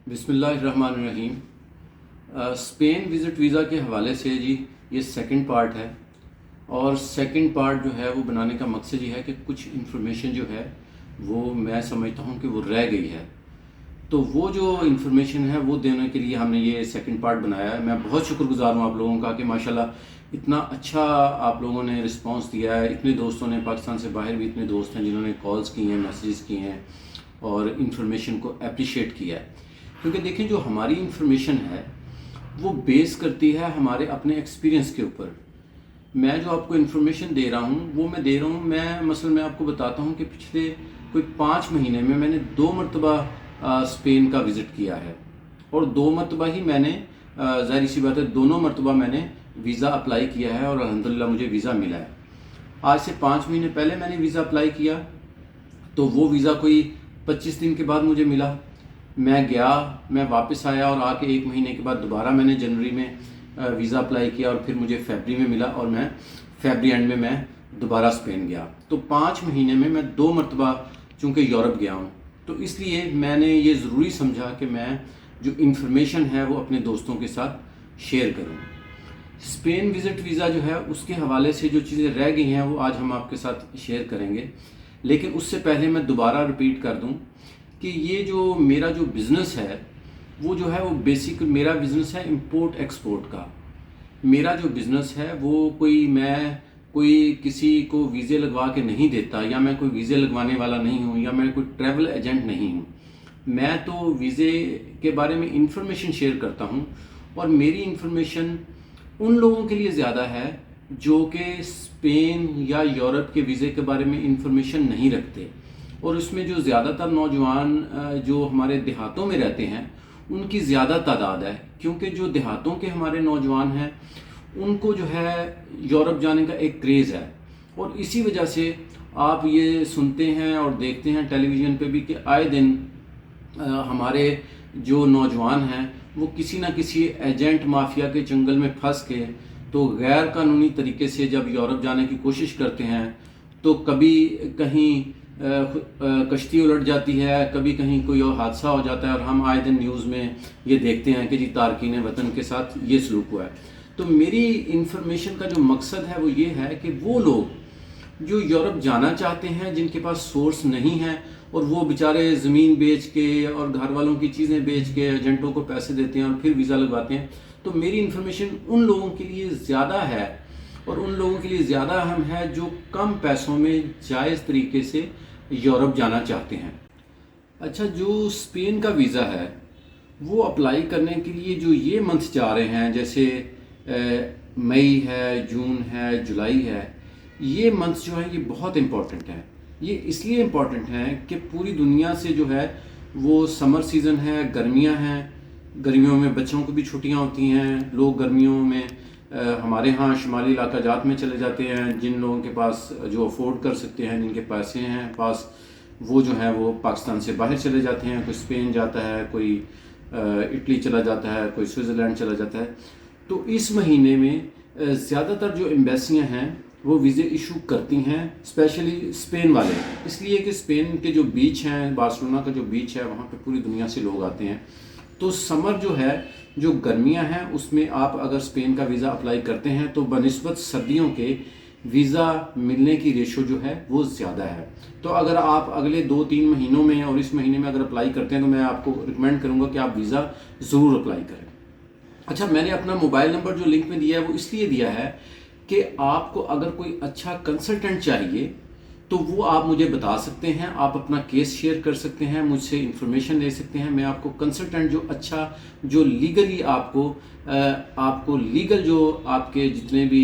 बिस्मिल्लाहिर्रहमानिर्रहीम। Spain visit visa के हवाले से जी ये सेकंड पार्ट है। और सेकंड पार्ट जो है वो बनाने का मकसद ये है कि कुछ इन्फॉर्मेशन जो है वो मैं समझता हूँ कि वो रह गई है, तो वो जो इन्फॉर्मेशन है वो देने के लिए हमने ये सेकंड पार्ट बनाया है। मैं बहुत शुक्रगुजार हूँ आप लोगों का कि माशाल्लाह इतना अच्छा आप लोगों ने रिस्पांस दिया है। इतने दोस्तों ने, पाकिस्तान से बाहर भी इतने दोस्त हैं जिन्होंने कॉल्स की हैं, मैसेजेस किए हैं और इन्फॉर्मेशन को अप्रिशिएट किया है। क्योंकि देखें, जो हमारी इन्फॉर्मेशन है वो बेस करती है हमारे अपने एक्सपीरियंस के ऊपर। मैं जो आपको इन्फॉर्मेशन दे रहा हूँ वो मैं दे रहा हूँ, मैं आपको बताता हूँ कि पिछले कोई 5 महीने में मैंने 2 मरतबा स्पेन का विज़िट किया है। और 2 मरतबा ही मैंने, ज़ाहिर सी बात है, दोनों मरतबा मैंने वीज़ा अप्लाई किया है और अल्हम्दुलिल्लाह मुझे वीज़ा मिला है। आज से 5 महीने पहले मैंने वीज़ा अप्लाई किया तो वो वीज़ा कोई 25 दिन के बाद मुझे मिला। मैं गया, मैं वापस आया और आके 1 महीने के बाद दोबारा मैंने जनवरी में वीज़ा अप्लाई किया और फिर मुझे फरवरी में मिला और मैं फरवरी एंड में मैं दोबारा स्पेन गया। तो 5 महीने में मैं 2 मरतबा चूँकि यूरोप गया हूँ, तो इसलिए मैंने ये ज़रूरी समझा कि मैं जो इन्फॉर्मेशन है वो अपने दोस्तों के साथ शेयर करूँ। स्पेन विज़िट वीज़ा जो है उसके हवाले से जो चीज़ें रह गई हैं वो आज हम आपके साथ शेयर करेंगे। लेकिन उससे पहले मैं दोबारा रिपीट कर दूं कि ये जो मेरा जो बिज़नेस है वो जो है वो बेसिक मेरा बिज़नेस है इंपोर्ट एक्सपोर्ट का। मेरा जो बिज़नेस है वो कोई किसी को वीज़े लगवा के नहीं देता, या मैं कोई वीज़े लगवाने वाला नहीं हूँ, या मैं कोई ट्रैवल एजेंट नहीं हूँ। मैं तो वीज़े के बारे में इंफॉर्मेशन शेयर करता हूँ और मेरी इंफॉर्मेशन उन लोगों के लिए ज़्यादा है जो कि स्पेन या यूरोप के वीज़े के बारे में इंफॉर्मेशन नहीं रखते। और उसमें जो ज़्यादातर नौजवान जो हमारे देहातों में रहते हैं उनकी ज़्यादा तादाद है, क्योंकि जो देहातों के हमारे नौजवान हैं उनको जो है यूरोप जाने का एक क्रेज़ है। और इसी वजह से आप ये सुनते हैं और देखते हैं टेलीविज़न पे भी कि आए दिन हमारे जो नौजवान हैं वो किसी ना किसी एजेंट माफिया के चंगल में फंस के तो गैर कानूनी तरीके से जब यूरोप जाने की कोशिश करते हैं तो कभी कहीं कश्ती उलट जाती है, कभी कहीं कोई और हादसा हो जाता है और हम आए दिन न्यूज़ में ये देखते हैं कि जी तारकीन वतन के साथ ये सलूक हुआ है। तो मेरी इन्फॉर्मेशन का जो मकसद है वो ये है कि वो लोग जो यूरोप जाना चाहते हैं, जिनके पास सोर्स नहीं है और वो बेचारे ज़मीन बेच के और घर वालों की चीज़ें बेच के एजेंटों को पैसे देते हैं और फिर वीज़ा लगवाते हैं, तो मेरी इन्फॉर्मेशन उन लोगों के लिए ज़्यादा है और उन लोगों के लिए ज़्यादा अहम है जो कम पैसों में जायज़ तरीके से यूरोप जाना चाहते हैं। अच्छा, जो स्पेन का वीज़ा है वो अप्लाई करने के लिए जो ये मंथ जा रहे हैं, जैसे मई है, जून है, जुलाई है, ये मंथ्स जो हैं ये बहुत इम्पॉर्टेंट हैं। ये इसलिए इम्पॉर्टेंट हैं कि पूरी दुनिया से जो है वो समर सीज़न है, गर्मियां हैं, गर्मियों में बच्चों को भी छुट्टियां होती हैं, लोग गर्मियों में हमारे यहाँ शुमाली इलाका जात में चले जाते हैं। जिन लोगों के पास जो अफोर्ड कर सकते हैं, जिनके पैसे हैं पास, वो जो है वो पाकिस्तान से बाहर चले जाते हैं। कोई स्पेन जाता है, कोई इटली चला जाता है, कोई स्विट्ज़रलैंड चला जाता है। तो इस महीने में ज़्यादातर जो एम्बेसियाँ हैं वो वीज़े इशू करती हैं, स्पेशली स्पेन वाले, इसलिए कि स्पेन के जो बीच हैं, बार्सिलोना का जो बीच है, वहाँ पे पूरी दुनिया से लोग आते हैं। तो समर जो है, जो गर्मियां हैं, उसमें आप अगर स्पेन का वीज़ा अप्लाई करते हैं तो बनिस्बत सर्दियों के वीज़ा मिलने की रेशो जो है वो ज़्यादा है। तो अगर आप अगले 2-3 महीनों में और इस महीने में अगर अप्लाई करते हैं तो मैं आपको रिकमेंड करूँगा कि आप वीज़ा ज़रूर अप्लाई करें। अच्छा, मैंने अपना मोबाइल नंबर जो लिंक में दिया है वो इसलिए दिया है कि आपको अगर कोई अच्छा कंसल्टेंट चाहिए तो वो आप मुझे बता सकते हैं, आप अपना केस शेयर कर सकते हैं, मुझसे इन्फॉर्मेशन ले सकते हैं। मैं आपको कंसल्टेंट जो अच्छा, जो लीगली आपको लीगल जो आपके जितने भी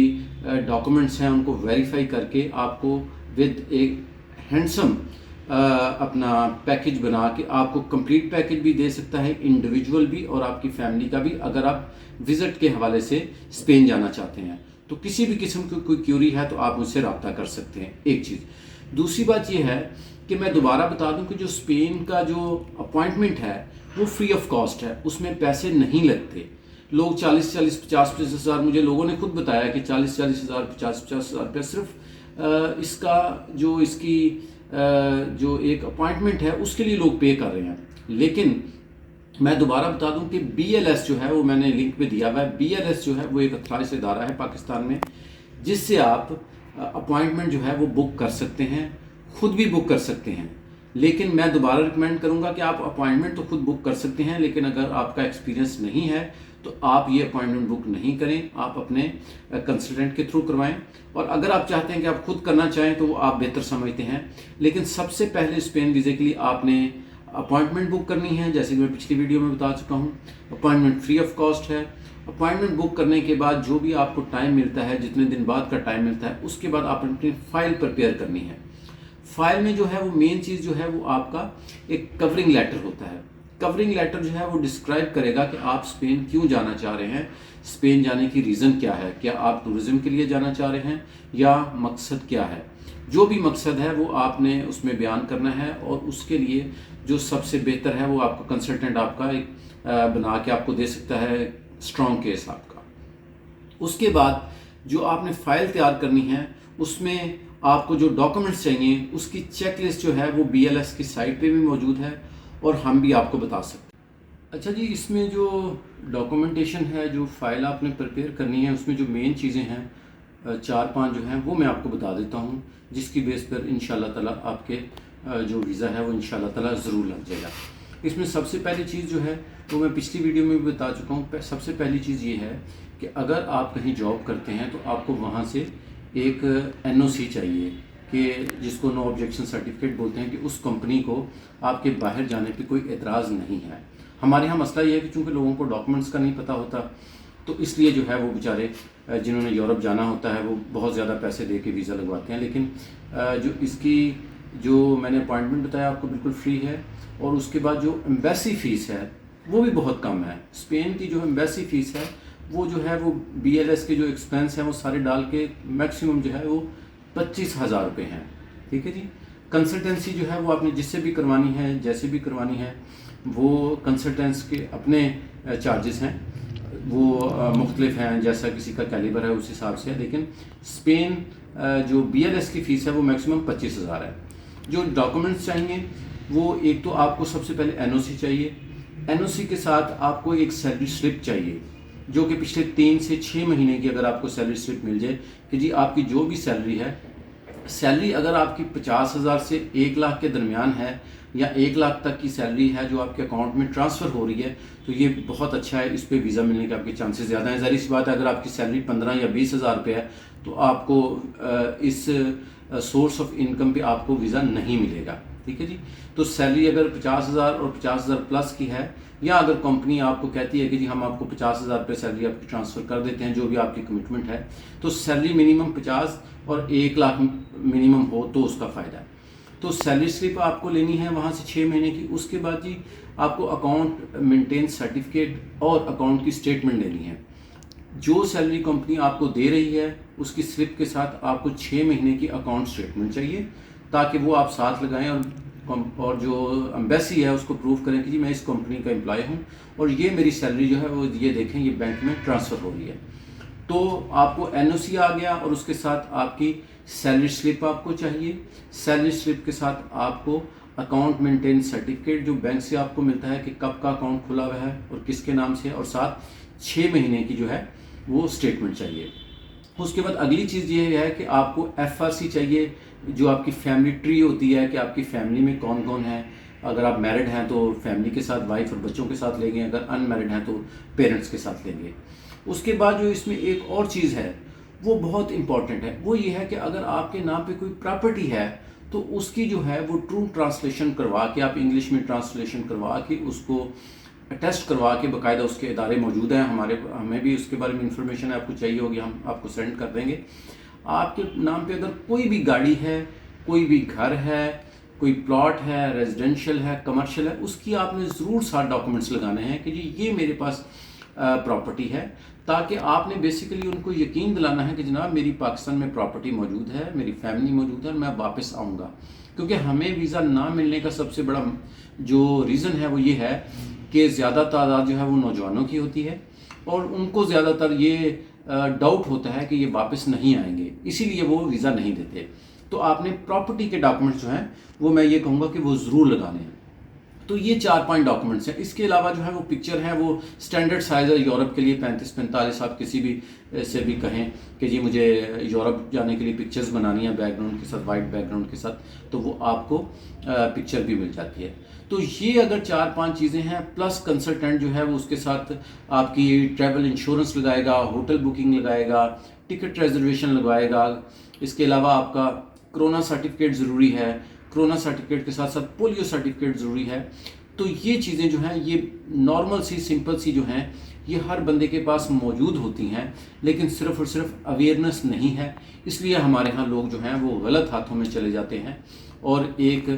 डॉक्यूमेंट्स हैं उनको वेरीफाई करके आपको विद एक हैंडसम अपना पैकेज बना के आपको कंप्लीट पैकेज भी दे सकता है, इंडिविजुअल भी और आपकी फैमिली का भी, अगर आप विज़िट के हवाले से स्पेन जाना चाहते हैं। तो किसी भी किस्म की कोई क्यूरी है तो आप मुझसे रब्ता कर सकते हैं। एक चीज़। दूसरी बात यह है कि मैं दोबारा बता दूं कि जो स्पेन का जो अपॉइंटमेंट है वो फ्री ऑफ कॉस्ट है, उसमें पैसे नहीं लगते। लोग 40-40, 50-50 हज़ार, मुझे लोगों ने खुद बताया कि 40-40 हज़ार, 50-50 हज़ार रुपया सिर्फ इसका जो इसकी जो एक अपॉइंटमेंट है उसके लिए लोग पे कर रहे हैं। लेकिन मैं दोबारा बता दूं कि BLS जो है वो मैंने लिंक पे दिया हुआ है। BLS जो है वो एक अथॉराइज्ड इदारा है पाकिस्तान में, जिससे आप अपॉइंटमेंट जो है वो बुक कर सकते हैं, खुद भी बुक कर सकते हैं। लेकिन मैं दोबारा रिकमेंड करूंगा कि आप अपॉइंटमेंट तो खुद बुक कर सकते हैं, लेकिन अगर आपका एक्सपीरियंस नहीं है तो आप ये अपॉइंटमेंट बुक नहीं करें, आप अपने कंसल्टेंट के थ्रू करवाएं। और अगर आप चाहते हैं कि आप खुद करना चाहें तो वो आप बेहतर समझते हैं। लेकिन सबसे पहले स्पेन वीज़े के लिए आपने अपॉइंटमेंट बुक करनी है, जैसे कि मैं पिछली वीडियो में बता चुका हूँ। अपॉइंटमेंट फ्री ऑफ कॉस्ट है। अपॉइंटमेंट बुक करने के बाद जो भी आपको टाइम मिलता है, जितने दिन बाद का टाइम मिलता है, उसके बाद आप अपनी फ़ाइल प्रिपेयर करनी है। फाइल में जो है वो मेन चीज़ जो है वो आपका एक कवरिंग लेटर होता है। कवरिंग लेटर जो है वो डिस्क्राइब करेगा कि आप स्पेन क्यों जाना चाह रहे हैं, स्पेन जाने की रीज़न क्या है, क्या आप टूरिज्म के लिए जाना चाह रहे हैं या मकसद क्या है। जो भी मकसद है वो आपने उसमें बयान करना है, और उसके लिए जो सबसे बेहतर है वो आपका कंसल्टेंट आपका एक बना के आपको दे सकता है स्ट्रॉन्ग केस आपका। उसके बाद जो आपने फाइल तैयार करनी है उसमें आपको जो डॉक्यूमेंट्स चाहिए उसकी चेकलिस्ट जो है वो BLS की साइट पे भी मौजूद है, और हम भी आपको बता सकते हैं। अच्छा जी, इसमें जो डॉक्यूमेंटेशन है, जो फाइल आपने प्रिपेयर करनी है, उसमें जो मेन चीज़ें हैं 4-5 जो हैं वो मैं आपको बता देता हूँ, जिसकी बेस पर इंशाल्लाह ताला आपके जो वीज़ा है वो इंशाल्लाह ताला ज़रूर लग जाएगा। इसमें सबसे पहली चीज़ जो है वो मैं पिछली वीडियो में भी बता चुका हूँ। सबसे पहली चीज़ ये है कि अगर आप कहीं जॉब करते हैं तो आपको वहाँ से एक NOC चाहिए, कि जिसको नो ऑब्जेक्शन सर्टिफिकेट बोलते हैं, कि उस कंपनी को आपके बाहर जाने पे कोई एतराज़ नहीं है। हमारे यहाँ मसला ये है कि चूँकि लोगों को डॉक्यूमेंट्स का नहीं पता होता, तो इसलिए जो है वो बेचारे जिन्होंने यूरोप जाना होता है वो बहुत ज़्यादा पैसे दे के वीज़ा लगवाते हैं। लेकिन जो इसकी जो मैंने अपॉइंटमेंट बताया आपको बिल्कुल फ्री है, और उसके बाद जो एम्बेसी फ़ीस है वो भी बहुत कम है। स्पेन की जो एम्बेसी फ़ीस है वो जो है वो BLS के जो एक्सपेंस हैं वो सारे डाल के मैक्सिमम जो है वो 25,000 रुपये हैं। ठीक है जी। कंसल्टेंसी जो है वो आपने जिससे भी करवानी है, जैसे भी करवानी है, वो कंसल्टेंस के अपने चार्जेस हैं, वो मुख्तलिफ हैं, जैसा किसी का कैलिबर है उस हिसाब से है। लेकिन स्पेन जो BLS की फ़ीस है वो मैक्सिमम 25,000 है। जो डॉक्यूमेंट्स चाहिए वो एक तो आपको सबसे पहले NOC चाहिए। NOC के साथ आपको एक सैलरी स्लिप चाहिए, जो कि पिछले 3 से 6 महीने की अगर आपको सैलरी स्लिप मिल जाए कि जी आपकी जो भी सैलरी है, सैलरी अगर आपकी 50,000 से 1 लाख के दरमियान है, या 1 लाख तक की सैलरी है जो आपके अकाउंट में ट्रांसफ़र हो रही है, तो ये बहुत अच्छा है। इस पे वीज़ा मिलने के आपके चांसेस ज़्यादा हैं। ज़ाहिर सी बात है, अगर आपकी सैलरी 15 या 20,000 रुपये है तो आपको इस सोर्स ऑफ इनकम पे आपको वीज़ा नहीं मिलेगा। ठीक है जी। तो सैलरी अगर 50,000 और 50,000 प्लस की है, या अगर कंपनी आपको कहती है कि जी हम आपको 50,000 रुपये सैलरी आपकी ट्रांसफ़र कर देते हैं, जो भी आपकी कमिटमेंट है, तो सैलरी मिनिमम 50 और 1 लाख मिनिमम हो तो उसका फ़ायदा है। तो सैलरी स्लिप आपको लेनी है वहाँ से 6 महीने की। उसके बाद जी आपको अकाउंट मेंटेन सर्टिफिकेट और अकाउंट की स्टेटमेंट लेनी है। जो सैलरी कंपनी आपको दे रही है उसकी स्लिप के साथ आपको 6 महीने की अकाउंट स्टेटमेंट चाहिए, ताकि वो आप साथ लगाएं और जो एम्बेसी है उसको प्रूव करें कि जी मैं इस कंपनी का एम्प्लॉय हूँ, और ये मेरी सैलरी जो है वो ये देखें ये बैंक में ट्रांसफ़र हो रही है। तो आपको NOC आ गया, और उसके साथ आपकी सैलरी स्लिप आपको चाहिए। सैलरी स्लिप के साथ आपको अकाउंट मेंटेन सर्टिफिकेट जो बैंक से आपको मिलता है कि कब का अकाउंट खुला हुआ है और किसके नाम से है, और साथ 6 महीने की जो है वो स्टेटमेंट चाहिए। उसके बाद अगली चीज़ ये है कि आपको FRC चाहिए, जो आपकी फैमिली ट्री होती है कि आपकी फैमिली में कौन कौन है। अगर आप मैरिड हैं तो फैमिली के साथ, वाइफ और बच्चों के साथ लेंगे, अगर अनमैरिड हैं तो पेरेंट्स के साथ लेंगे। उसके बाद जो इसमें एक और चीज़ है वो बहुत इंपॉर्टेंट है, वो ये है कि अगर आपके नाम पे कोई प्रॉपर्टी है तो उसकी जो है वो ट्रू ट्रांसलेशन करवा के, आप इंग्लिश में ट्रांसलेशन करवा के उसको टेस्ट करवा के, बाकायदा उसके इदारे मौजूद हैं, हमें भी उसके बारे में इंफॉर्मेशन आपको चाहिए होगी, हम आपको सेंड कर देंगे। आपके नाम पे अगर कोई भी गाड़ी है, कोई भी घर है, कोई प्लॉट है, रेजिडेंशियल है, कमर्शियल है, उसकी आपने ज़रूर साथ डॉक्यूमेंट्स लगाने हैं कि जी ये मेरे पास प्रॉपर्टी है, ताकि आपने बेसिकली उनको यकीन दिलाना है कि जनाब मेरी पाकिस्तान में प्रॉपर्टी मौजूद है, मेरी फैमिली मौजूद है, मैं वापस आऊँगा। क्योंकि हमें वीज़ा ना मिलने का सबसे बड़ा जो रीज़न है वो ये है कि ज़्यादा तादाद जो है वो नौजवानों की होती है, और उनको ज़्यादातर ये डाउट होता है कि ये वापस नहीं आएंगे, इसीलिए वो वीज़ा नहीं देते। तो आपने प्रॉपर्टी के डॉक्यूमेंट्स जो हैं वो मैं ये कहूँगा कि वो ज़रूर लगाने हैं। तो ये 4-5 डॉक्यूमेंट्स हैं। इसके अलावा जो है वो पिक्चर है वो स्टैंडर्ड साइज़ है यूरोप के लिए 35-45। आप किसी भी से भी कहें कि जी मुझे यूरोप जाने के लिए पिक्चर्स बनानी है बैकग्राउंड के साथ, वाइट बैकग्राउंड के साथ, तो वो आपको पिक्चर भी मिल जाती है। तो ये अगर 4-5 चीज़ें हैं, प्लस कंसल्टेंट जो है वो उसके साथ आपकी ट्रैवल इंश्योरेंस लगाएगा, होटल बुकिंग लगाएगा, टिकट रिजर्वेशन लगवाएगा। इसके अलावा आपका कोरोना सर्टिफिकेट ज़रूरी है, कोरोना सर्टिफिकेट के साथ साथ पोलियो सर्टिफिकेट ज़रूरी है। तो ये चीज़ें जो हैं ये नॉर्मल सी सिंपल सी जो हैं ये हर बंदे के पास मौजूद होती हैं, लेकिन सिर्फ़ और सिर्फ अवेयरनेस नहीं है। इसलिए हमारे यहाँ लोग जो हैं वो गलत हाथों में चले जाते हैं और एक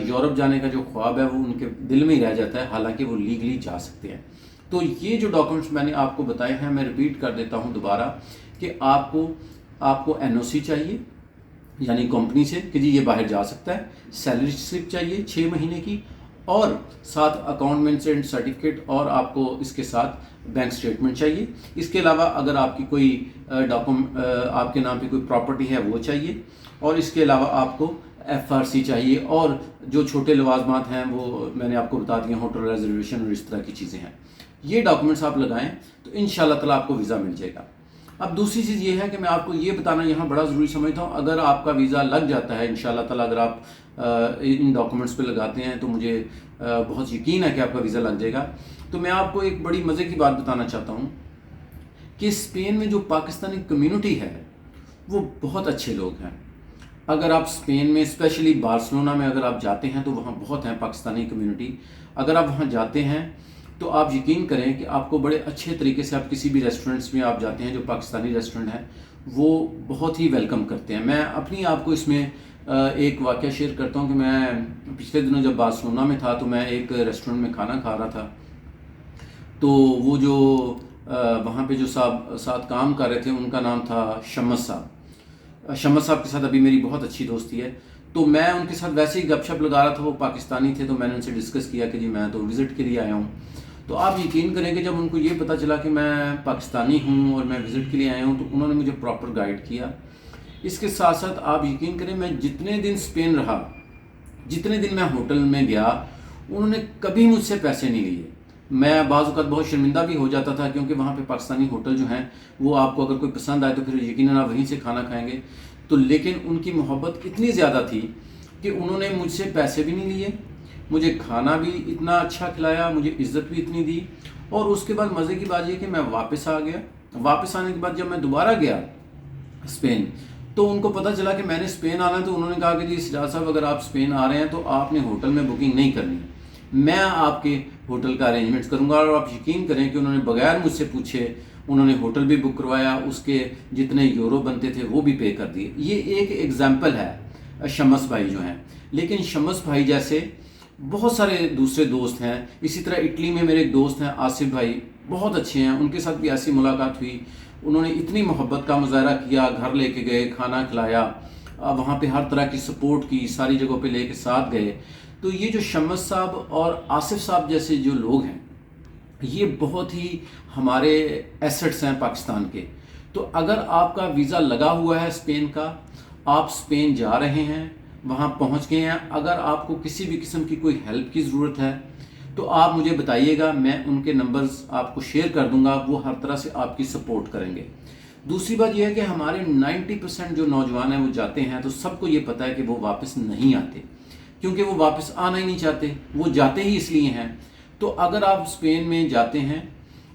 यूरोप जाने का जो ख्वाब है वो उनके दिल में ही रह जाता है, हालांकि वो लीगली जा सकते हैं। तो ये जो डॉक्यूमेंट्स मैंने आपको बताए हैं, मैं रिपीट कर देता हूँ दोबारा कि आपको NOC चाहिए यानी कंपनी से कि जी ये बाहर जा सकता है, सैलरी स्लिप चाहिए 6 महीने की, और साथ अकाउंटमेंट एंड सर्टिफिकेट, और आपको इसके साथ बैंक स्टेटमेंट चाहिए। इसके अलावा अगर आपकी कोई आपके नाम पे कोई प्रॉपर्टी है वो चाहिए, और इसके अलावा आपको FRC चाहिए, और जो छोटे लवाजमात हैं वो मैंने आपको बता दिए, होटल रिजर्वेशन और इस तरह की चीज़ें हैं। ये डॉक्यूमेंट्स आप लगाएं तो इंशाल्लाह ताला आपको वीज़ा मिल जाएगा। अब दूसरी चीज़ ये है कि मैं आपको ये बताना यहाँ बड़ा ज़रूरी समझता हूँ, अगर आपका वीज़ा लग जाता है इंशाल्लाह ताला, अगर आप इन डॉक्यूमेंट्स पे लगाते हैं तो मुझे बहुत यकीन है कि आपका वीज़ा लग जाएगा। तो मैं आपको एक बड़ी मज़े की बात बताना चाहता हूँ कि स्पेन में जो पाकिस्तानी कम्युनिटी है वो बहुत अच्छे लोग हैं। अगर आप स्पेन में स्पेशली बार्सिलोना में अगर आप जाते हैं तो वहाँ बहुत हैं पाकिस्तानी कम्युनिटी। अगर आप वहाँ जाते हैं तो आप यकीन करें कि आपको बड़े अच्छे तरीके से, आप किसी भी रेस्टोरेंट्स में आप जाते हैं जो पाकिस्तानी रेस्टोरेंट हैं वो बहुत ही वेलकम करते हैं। मैं अपनी आपको इसमें एक वाक़या शेयर करता हूँ कि मैं पिछले दिनों जब बार्सिलोना में था तो मैं एक रेस्टोरेंट में खाना खा रहा था। तो वो जो वहाँ पे जो साथ काम कर रहे थे उनका नाम था शम्स साहब। शम्स साहब के साथ अभी मेरी बहुत अच्छी दोस्ती है। तो मैं उनके साथ वैसे ही गपशप लगा रहा था, वो पाकिस्तानी थे, तो मैंने उनसे डिस्कस किया कि जी मैं तो विज़िट के लिए आया हूँ। तो आप यकीन करें कि जब उनको ये पता चला कि मैं पाकिस्तानी हूँ और मैं विज़िट के लिए आया हूँ तो उन्होंने मुझे प्रॉपर गाइड किया। इसके साथ साथ आप यकीन करें मैं जितने दिन स्पेन रहा, जितने दिन मैं होटल में गया, उन्होंने कभी मुझसे पैसे नहीं लिए। मैं बाज़ औक़ात बहुत शर्मिंदा भी हो जाता था क्योंकि वहाँ पे पाकिस्तानी होटल जो हैं वो आपको अगर कोई पसंद आए तो फिर यकीनन आप वहीं से खाना खाएंगे। तो लेकिन उनकी मोहब्बत इतनी ज़्यादा थी कि उन्होंने मुझसे पैसे भी नहीं लिए, मुझे खाना भी इतना अच्छा खिलाया, मुझे इज़्ज़त भी इतनी दी। और उसके बाद मज़े की बात ये कि मैं वापस आ गया। वापस आने के बाद जब मैं दोबारा गया स्पेन तो उनको पता चला कि मैंने स्पेन आना है, तो उन्होंने कहा कि जी सिजाद साहब अगर आप स्पेन आ रहे हैं तो आपने होटल में बुकिंग नहीं करनी है, मैं आपके होटल का अरेंजमेंट्स करूंगा। और आप यकीन करें कि उन्होंने बगैर मुझसे पूछे उन्होंने होटल भी बुक करवाया, उसके जितने यूरो बनते थे वो भी पे कर दिए। ये एक एग्जाम्पल है शम्स भाई जो हैं। लेकिन शम्स भाई जैसे बहुत सारे दूसरे दोस्त हैं। इसी तरह इटली में मेरे एक दोस्त हैं आसिफ भाई, बहुत अच्छे हैं, उनके साथ भी ऐसी मुलाकात हुई। उन्होंने इतनी मोहब्बत का मुजाहरा किया, घर लेके गए, खाना खिलाया, वहाँ पे हर तरह की सपोर्ट की, सारी जगहों पे लेके साथ गए। तो ये जो शम्स साहब और आसिफ साहब जैसे जो लोग हैं ये बहुत ही हमारे एसेट्स हैं पाकिस्तान के। तो अगर आपका वीज़ा लगा हुआ है स्पेन का, आप स्पेन जा रहे हैं, वहाँ पहुँच गए हैं, अगर आपको किसी भी किस्म की कोई हेल्प की ज़रूरत है तो आप मुझे बताइएगा, मैं उनके नंबर्स आपको शेयर कर दूंगा, वो हर तरह से आपकी सपोर्ट करेंगे। दूसरी बात यह है कि हमारे 90% जो नौजवान हैं वो जाते हैं तो सबको ये पता है कि वो वापस नहीं आते, क्योंकि वो वापस आना ही नहीं चाहते, वो जाते ही इसलिए हैं। तो अगर आप स्पेन में जाते हैं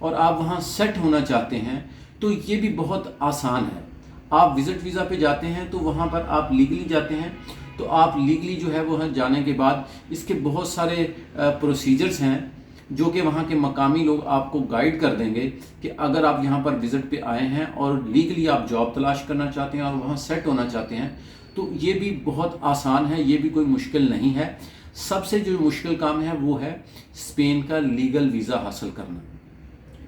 और आप वहाँ सेट होना चाहते हैं तो ये भी बहुत आसान है। आप विज़िट वीज़ा पे जाते हैं तो वहाँ पर आप लीगली जाते हैं, तो आप लीगली जो है वहाँ जाने के बाद इसके बहुत सारे प्रोसीजर्स हैं जो कि वहाँ के मकामी लोग आपको गाइड कर देंगे कि अगर आप यहाँ पर विज़िट पे आए हैं और लीगली आप जॉब तलाश करना चाहते हैं और वहाँ सेट होना चाहते हैं तो ये भी बहुत आसान है, ये भी कोई मुश्किल नहीं है। सबसे जो मुश्किल काम है वो है स्पेन का लीगल वीज़ा हासिल करना।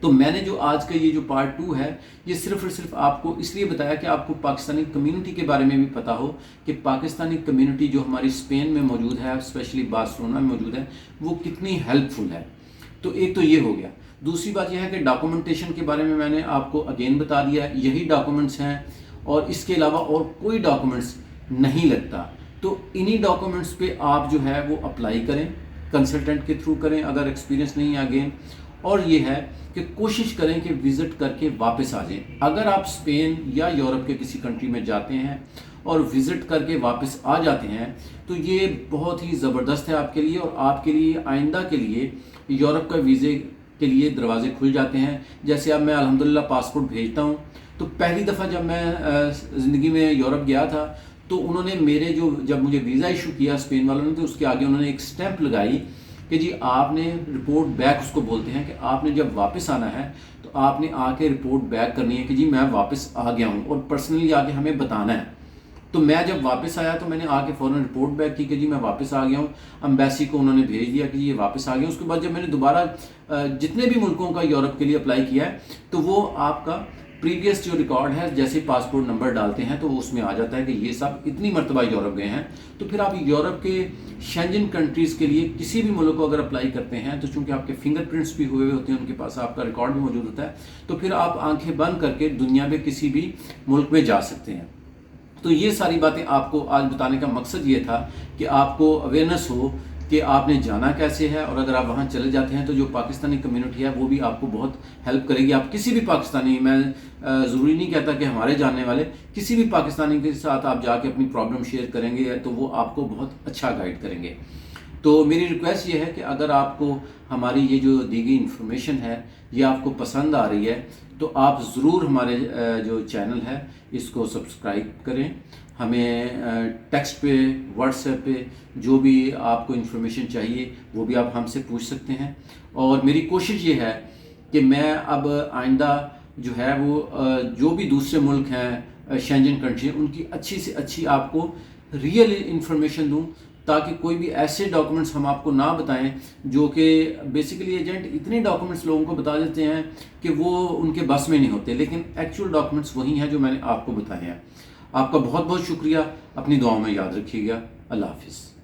तो मैंने जो आज का ये जो पार्ट 2 है ये सिर्फ और सिर्फ आपको इसलिए बताया कि आपको पाकिस्तानी कम्युनिटी के बारे में भी पता हो कि पाकिस्तानी कम्युनिटी जो हमारी स्पेन में मौजूद है, स्पेशली बार्सिलोना में मौजूद है, वो कितनी हेल्पफुल है। तो एक तो ये हो गया। दूसरी बात यह है कि डॉक्यूमेंटेशन के बारे में मैंने आपको अगेन बता दिया, यही डॉक्यूमेंट्स हैं और इसके अलावा और कोई डॉक्यूमेंट्स नहीं लगता। तो इन्हीं डॉक्यूमेंट्स पे आप जो है वो अप्लाई करें, कंसल्टेंट के थ्रू करें अगर एक्सपीरियंस नहीं है अगेन। और ये है कि कोशिश करें कि विज़िट करके वापस आ जाएं। अगर आप स्पेन या यूरोप के किसी कंट्री में जाते हैं और विज़िट करके वापस आ जाते हैं तो ये बहुत ही ज़बरदस्त है आपके लिए, और आपके लिए आइंदा के लिए यूरोप का वीज़े के लिए दरवाजे खुल जाते हैं। जैसे अब मैं अल्हम्दुलिल्लाह पासपोर्ट भेजता हूँ, तो पहली दफ़ा जब मैं ज़िंदगी में यूरोप गया था तो उन्होंने मेरे जब मुझे वीज़ा इशू किया स्पेन वालों ने, तो उसके आगे उन्होंने एक स्टैंप लगाई कि जी आपने रिपोर्ट बैक, उसको बोलते हैं कि आपने जब वापस आना है तो आपने आके रिपोर्ट बैक करनी है कि जी मैं वापस आ गया हूँ, और पर्सनली आके हमें बताना है। तो मैं जब वापस आया तो मैंने आके फ़ौरन रिपोर्ट बैक की कि जी मैं वापस आ गया हूँ। एम्बेसी को उन्होंने भेज दिया कि जी ये वापस आ गया। उसके बाद जब मैंने दोबारा जितने भी मुल्कों का यूरोप के लिए अप्लाई किया है तो वो आपका प्रीवियस जो रिकॉर्ड है, जैसे पासपोर्ट नंबर डालते हैं तो उसमें आ जाता है कि ये सब इतनी मरतबा यूरोप गए हैं। तो फिर आप यूरोप के शेंजन कंट्रीज़ के लिए किसी भी मुल्क को अगर अप्लाई करते हैं तो चूंकि आपके फिंगरप्रिंट्स भी हुए होते हैं, उनके पास आपका रिकॉर्ड भी मौजूद होता है, तो फिर आप आंखें बंद करके दुनिया में किसी भी मुल्क में जा सकते हैं। तो ये सारी बातें आपको आज बताने का मकसद ये था कि आपको अवेयरनेस हो कि आपने जाना कैसे है, और अगर आप वहाँ चले जाते हैं तो जो पाकिस्तानी कम्युनिटी है वो भी आपको बहुत हेल्प करेगी। आप किसी भी पाकिस्तानी, मैं ज़रूरी नहीं कहता कि हमारे जानने वाले, किसी भी पाकिस्तानी के साथ आप जाके अपनी प्रॉब्लम शेयर करेंगे तो वो आपको बहुत अच्छा गाइड करेंगे। तो मेरी रिक्वेस्ट ये है कि अगर आपको हमारी ये जो दी गई इन्फॉर्मेशन है ये आपको पसंद आ रही है तो आप ज़रूर हमारे जो चैनल है इसको सब्सक्राइब करें। हमें टेक्स्ट पे, व्हाट्सएप पे जो भी आपको इन्फॉर्मेशन चाहिए वो भी आप हमसे पूछ सकते हैं। और मेरी कोशिश ये है कि मैं अब आइंदा जो है वो जो भी दूसरे मुल्क हैं शेंजन कंट्री, उनकी अच्छी से अच्छी आपको रियल इन्फॉर्मेशन दूं, ताकि कोई भी ऐसे डॉक्यूमेंट्स हम आपको ना बताएं जो कि बेसिकली एजेंट इतने डॉक्यूमेंट्स लोगों को बता देते हैं कि वो उनके बस में नहीं होते, लेकिन एक्चुअल डॉक्यूमेंट्स वही हैं जो मैंने आपको बताए हैं। आपका बहुत बहुत शुक्रिया, अपनी दुआओं में याद रखिएगा। अल्लाह हाफिज़।